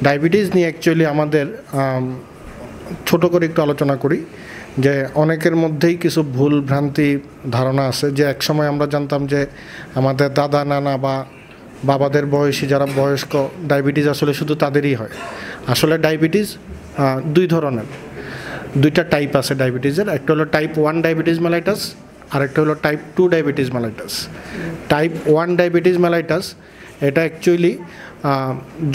Diabetes নিয়ে actually আমাদের ছোট করে একটু আলোচনা করি যে অনেকের মধ্যেই কিছু ভুল ভ্রান্তি ধারণা আছে যে একসময় আমরা জানতাম যে আমাদের দাদা নানা বা বাবাদের বয়সী যারা বয়স্ক ডায়াবেটিস আসলে শুধু তাদেরই হয়। আসলে ডায়াবেটিস দুই ধরনের, দুইটা টাইপ আছে ডায়াবেটিসের। একটা হলো টাইপ 1 ডায়াবেটিস মেলাইটাস, আর একটা হলো type 2 diabetes mellitus. Type 1 diabetes mellitus এটা অ্যাকচুয়ালি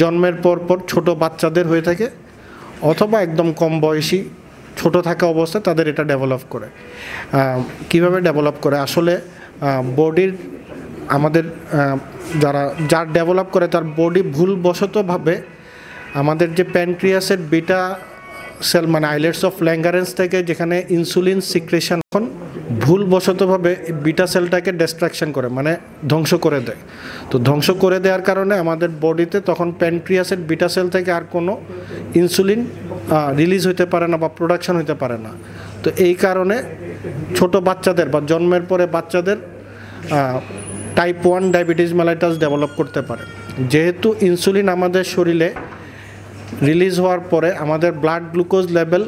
জন্মের পর ছোটো বাচ্চাদের হয়ে থাকে, অথবা একদম কম বয়সী ছোট থাকা অবস্থায় তাদের এটা ডেভেলপ করে। কিভাবে ডেভেলপ করে? আসলে বডির আমাদের যার ডেভেলপ করে তার বডি ভুলবশতভাবে আমাদের যে প্যানক্রিয়াসের বিটা সেল মানে আইলেটস অফ ল্যাঙ্গারেন্স থেকে যেখানে ইনসুলিন সিক্রেশন এখন ভুলবশতভাবে বিটা সেলটাকে ডিস্ট্রাকশন করে, মানে ধ্বংস করে দেয়। তো ধ্বংস করে দেওয়ার কারণে আমাদের বডিতে তখন প্যানক্রিয়াসের বিটা সেল থেকে আর কোনো ইনসুলিন রিলিজ হতে পারে না বা প্রোডাকশন হতে পারে না। তো এই কারণে ছোট বাচ্চাদের বা জন্মের পরে বাচ্চাদের টাইপ 1 ডায়াবেটিস মেলাইটাস ডেভেলপ করতে পারে। যেহেতু ইনসুলিন আমাদের শরীরে রিলিজ হওয়ার পরে আমাদের ব্লাড গ্লুকোজ লেভেল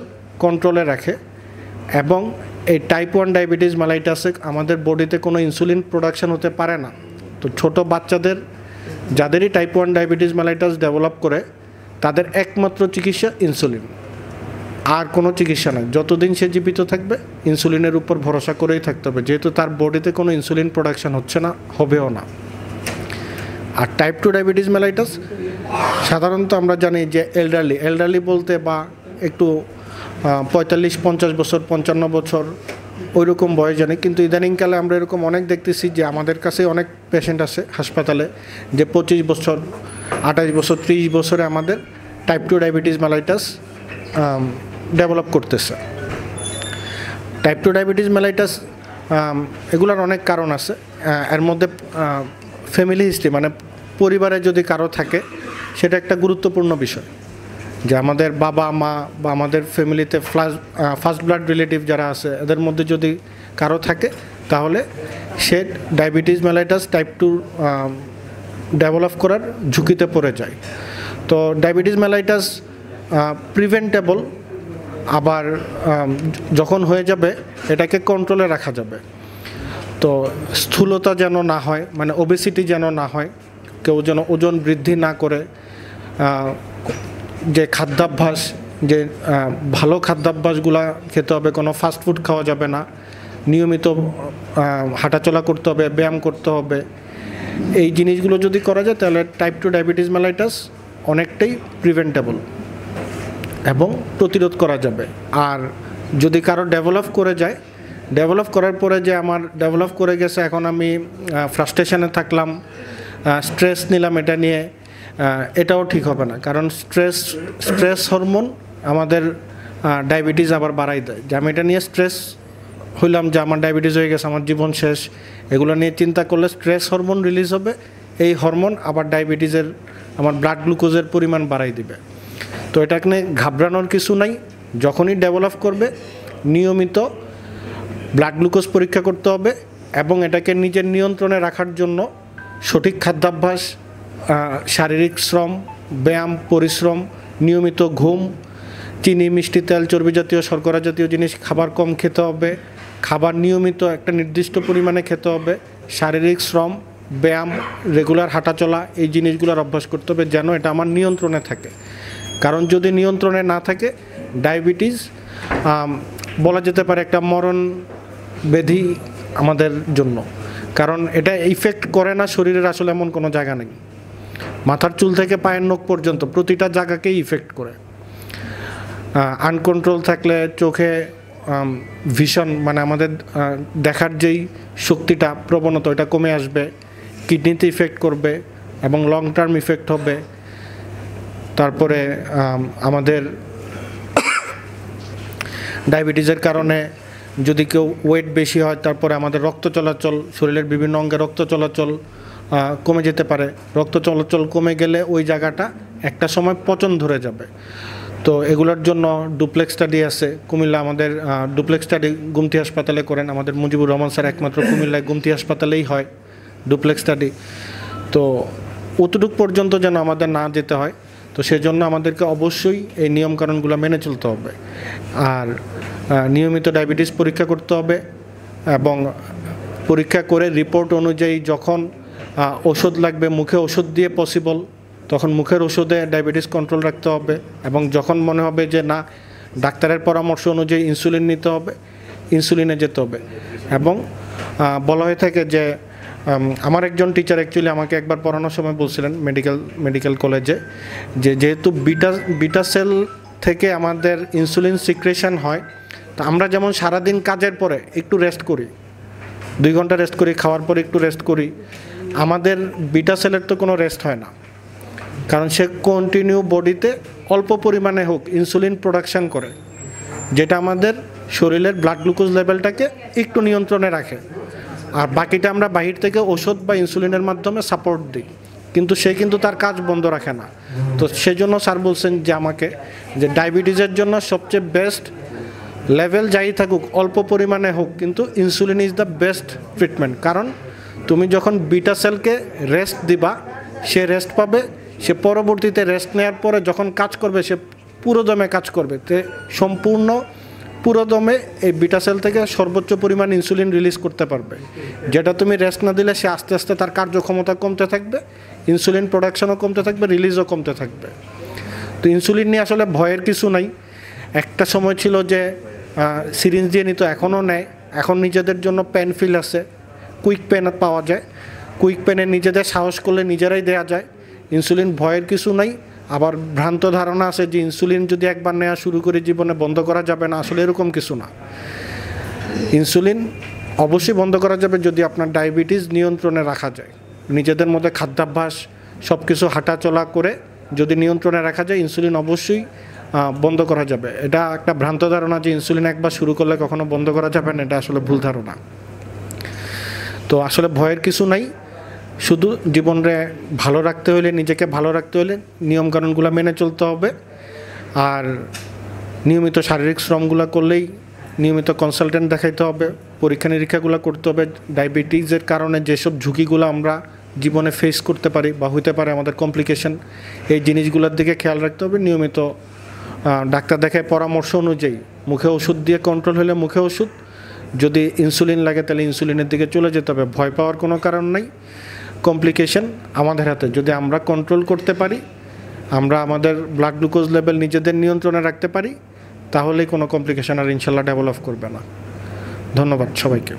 কন্ট্রোলে রাখে, এবং এই টাইপ 1 ডায়াবেটিস মেলাইটাসে আমাদের বডিতে কোনো ইনসুলিন প্রোডাকশন হতে পারে না। তো ছোট বাচ্চাদের যাদেরই টাইপ 1 ডায়াবেটিস মেলাইটাস ডেভেলপ করে তাদের একমাত্র চিকিৎসা ইনসুলিন, আর কোনো চিকিৎসা নয়। যতদিন সে জীবিত থাকবে ইনসুলিনের উপর ভরসা করেই থাকতে হবে, যেহেতু তার বডিতে কোনো ইনসুলিন প্রোডাকশন হচ্ছে না, হবেও না। আর টাইপ 2 ডায়াবেটিস মেলাইটাস সাধারণত আমরা জানি যে এল্ডারলি বলতে বা একটু 45-50 বছর 55 বছর ওইরকম বয়স জানি, কিন্তু ইদানিংকালে আমরা এরকম অনেক দেখতেছি যে আমাদের কাছে অনেক পেশেন্ট আছে হাসপাতালে যে 25 বছর 28 বছর 30 বছরে আমাদের টাইপ 2 ডায়াবেটিস মেলাইটাস ডেভেলপ করতেছে। টাইপ 2 ডায়াবেটিস মেলাইটাস এগুলোর অনেক কারণ আছে। এর মধ্যে ফ্যামিলি হিস্ট্রি মানে পরিবারে যদি কারো থাকে সেটা একটা গুরুত্বপূর্ণ বিষয়, যে আমাদের বাবা মা বা আমাদের ফ্যামিলিতে ফার্স্ট ব্লাড রিলেটিভ যারা আছে এদের মধ্যে যদি কারো থাকে তাহলে সে ডায়াবেটিস মেলাইটাস টাইপ 2 ডেভেলপ করার ঝুঁকিতে পড়ে যায়। তো ডায়াবেটিস মেলাইটাস প্রিভেন্টেবল, আবার যখন হয়ে যাবে এটাকে কন্ট্রোলে রাখা যাবে। তো স্থূলতা যেন না হয়, মানে ওবেসিটি যেন না হয়, কেউ যেন ওজন বৃদ্ধি না করে, যে খাদ্যাভ্যাস যে ভালো খাদ্যাভ্যাসগুলা খেতে হবে, কোনো ফাস্টফুড খাওয়া যাবে না, নিয়মিত হাঁটাচলা করতে হবে, ব্যায়াম করতে হবে। এই জিনিসগুলো যদি করা যায় তাহলে টাইপ 2 ডায়াবেটিস মেলাইটাস অনেকটাই প্রিভেন্টেবল এবং প্রতিরোধ করা যাবে। আর যদি কারো ডেভেলপ করার পরে যে আমার ডেভেলপ করে গেছে, এখন আমি ফ্রাস্ট্রেশনে থাকলাম, স্ট্রেস নিলাম এটা নিয়ে, এটাও ঠিক হবে না। কারণ স্ট্রেস হরমোন আমাদের ডায়াবেটিস আবার বাড়াই দেয়। যে আমি এটা নিয়ে স্ট্রেস হইলাম যে আমার ডায়াবেটিস হয়ে গেছে, আমার জীবন শেষ, এগুলো নিয়ে চিন্তা করলে স্ট্রেস হরমোন রিলিজ হবে, এই হরমোন আবার ডায়াবেটিসের আমার ব্লাড গ্লুকোজের পরিমাণ বাড়াই দিবে। তো এটাকে নিয়ে ঘাবড়ানোর কিছু নাই। যখনই ডেভেলপ করবে নিয়মিত ব্লাড গ্লুকোজ পরীক্ষা করতে হবে, এবং এটাকে নিজের নিয়ন্ত্রণে রাখার জন্য সঠিক খাদ্যাভ্যাস, শারীরিক শ্রম, ব্যায়াম, পরিশ্রম, নিয়মিত ঘুম, চিনি, মিষ্টি, তেল, চর্বি জাতীয়, শর্করা জাতীয় জিনিস খাবার কম খেতে হবে, খাবার নিয়মিত একটা নির্দিষ্ট পরিমাণে খেতে হবে, শারীরিক শ্রম, ব্যায়াম, রেগুলার হাঁটাচলা, এই জিনিসগুলোর অভ্যাস করতে হবে যেন এটা আমার নিয়ন্ত্রণে থাকে। কারণ যদি নিয়ন্ত্রণে না থাকে ডায়াবেটিস বলা যেতে পারে একটা মরণ ব্যাধি আমাদের জন্য। কারণ এটা ইফেক্ট করে না শরীরের আসলে এমন কোনো জায়গা নেই, মাথার চুল থেকে পায়ের নখ পর্যন্ত প্রতিটা জায়গাকেই ইফেক্ট করে। আনকন্ট্রোল থাকলে চোখে ভিশন মানে আমাদের দেখার যেই শক্তিটা, প্রবণতা, এটা কমে আসবে, কিডনিতে ইফেক্ট করবে এবং লং টার্ম ইফেক্ট হবে। তারপরে আমাদের ডায়াবেটিসের কারণে যদি কেউ ওয়েট বেশি হয় তারপরে আমাদের রক্ত চলাচল, শরীরের বিভিন্ন অঙ্গে রক্ত চলাচল কমে যেতে পারে। রক্ত চলাচল কমে গেলে ওই জায়গাটা একটা সময় পচন ধরে যাবে। তো এগুলোর জন্য ডুপ্লেক্স স্টাডি আছে কুমিল্লা, আমাদের ডুপ্লেক্স স্টাডি গুমতি হাসপাতালে করেন, আমাদের মুজিবুর রহমান স্যার একমাত্র কুমিল্লায় গুমতি হাসপাতালেই হয় ডুপ্লেক্স স্টাডি। তো অতটুক পর্যন্ত যেন আমাদের না যেতে হয়। তো সেজন্য আমাদেরকে অবশ্যই এই নিয়মকানুনগুলো মেনে চলতে হবে। আর নিয়মিত ডায়াবেটিস পরীক্ষা করতে হবে এবং পরীক্ষা করে রিপোর্ট অনুযায়ী যখন ওষুধ লাগবে, মুখে ওষুধ দিয়ে পসিবল, তখন মুখের ওষুধে ডায়াবেটিস কন্ট্রোল রাখতে হবে। এবং যখন মনে হবে যে না, ডাক্তারের পরামর্শ অনুযায়ী ইনসুলিন নিতে হবে, ইনসুলিনে যেতে হবে। এবং বলা হয়ে থাকে যে আমার একজন টিচার অ্যাকচুয়ালি আমাকে একবার পড়ানোর সময় বলছিলেন মেডিকেল কলেজে, যে যেহেতু বিটা সেল থেকে আমাদের ইনসুলিন সিক্রেশন হয়, তো আমরা যেমন সারাদিন কাজের পরে একটু রেস্ট করি, 2 ঘন্টা রেস্ট করি, খাওয়ার পরে একটু রেস্ট করি, আমাদের বিটা সেলের তো কোনো রেস্ট হয় না, কারণ সে কন্টিনিউ বডিতে অল্প পরিমাণে হোক ইনসুলিন প্রোডাকশান করে, যেটা আমাদের শরীরের ব্লাড গ্লুকোজ লেভেলটাকে একটু নিয়ন্ত্রণে রাখে। আর বাকিটা আমরা বাহির থেকে ওষুধ বা ইনসুলিনের মাধ্যমে সাপোর্ট দিই, কিন্তু সে কিন্তু তার কাজ বন্ধ রাখে না। তো সেজন্য স্যার বলছেন যে আমাকে, যে ডায়াবেটিসের জন্য সবচেয়ে বেস্ট লেভেল যাই থাকুক, অল্প পরিমাণে হোক, কিন্তু insulin is the best treatment. কারণ তুমি যখন বিটা সেলকে রেস্ট দিবা, সে রেস্ট পাবে, সে পরবর্তীতে রেস্ট নেওয়ার পরে যখন কাজ করবে, সে পুরোদমে কাজ করবে, তে সম্পূর্ণ পুরোদমে এই বিটা সেল থেকে সর্বোচ্চ পরিমাণ ইনসুলিন রিলিজ করতে পারবে। যেটা তুমি রেস্ট না দিলে সে আস্তে আস্তে তার কার্যক্ষমতা কমতে থাকবে, ইনসুলিন প্রোডাকশনও কমতে থাকবে, রিলিজও কমতে থাকবে। তো ইনসুলিন নিয়ে আসলে ভয়ের কিছু নাই। একটা সময় ছিল যে সিরিঞ্জ দিয়ে নিত, এখনও নেয়। এখন নিজেদের জন্য পেন ফিল আছে, কুইক পেন পাওয়া যায়, কুইক পেনে নিজেদের সাহস করলে নিজেরাই দেওয়া যায়। ইনসুলিন ভয়ের কিছু নাই। আবার ভ্রান্ত ধারণা আছে যে ইনসুলিন যদি একবার নেওয়া শুরু করে জীবনে বন্ধ করা যাবে না, আসলে এরকম কিছু না। ইনসুলিন অবশ্যই বন্ধ করা যাবে যদি আপনার ডায়াবেটিস নিয়ন্ত্রণে রাখা যায়। নিজেদের মধ্যে খাদ্যাভ্যাস সব কিছু হাঁটাচলা করে যদি নিয়ন্ত্রণে রাখা যায়, ইনসুলিন অবশ্যই বন্ধ করা যাবে। এটা একটা ভ্রান্ত ধারণা যে ইনসুলিন একবার শুরু করলে কখনো বন্ধ করা যাবে না, এটা আসলে ভুল ধারণা। তো আসলে ভয়ের কিছু নাই। শুধু জীবনে ভালো রাখতে হলে, নিজেকে ভালো রাখতে হলে নিয়মকানুনগুলো মেনে চলতে হবে। আর নিয়মিত শারীরিক শ্রমগুলো করলেই, নিয়মিত কনসালটেন্ট দেখাইতে হবে, পরীক্ষা নিরীক্ষাগুলো করতে হবে। ডায়াবেটিসের কারণে যেসব ঝুঁকিগুলো আমরা জীবনে ফেস করতে পারি বা হইতে পারে আমাদের কমপ্লিকেশন, এই জিনিসগুলোর দিকে খেয়াল রাখতে হবে। নিয়মিত ডাক্তার দেখায় পরামর্শ অনুযায়ী মুখে ওষুধ দিয়ে কন্ট্রোল হলে মুখে ওষুধ, যদি ইনসুলিন লাগে তাহলে ইনসুলিনের দিকে চলে যেতে হবে। ভয় পাওয়ার কোনো কারণ নাই। কমপ্লিকেশন আমাদের হাতে, যদি আমরা কন্ট্রোল করতে পারি, আমরা আমাদের ব্লাড গ্লুকোজ লেভেল নিজেদের নিয়ন্ত্রণে রাখতে পারি, তাহলেই কোনো কমপ্লিকেশন আর ইনশাল্লাহ ডেভেলপ করবে না। ধন্যবাদ সবাইকে।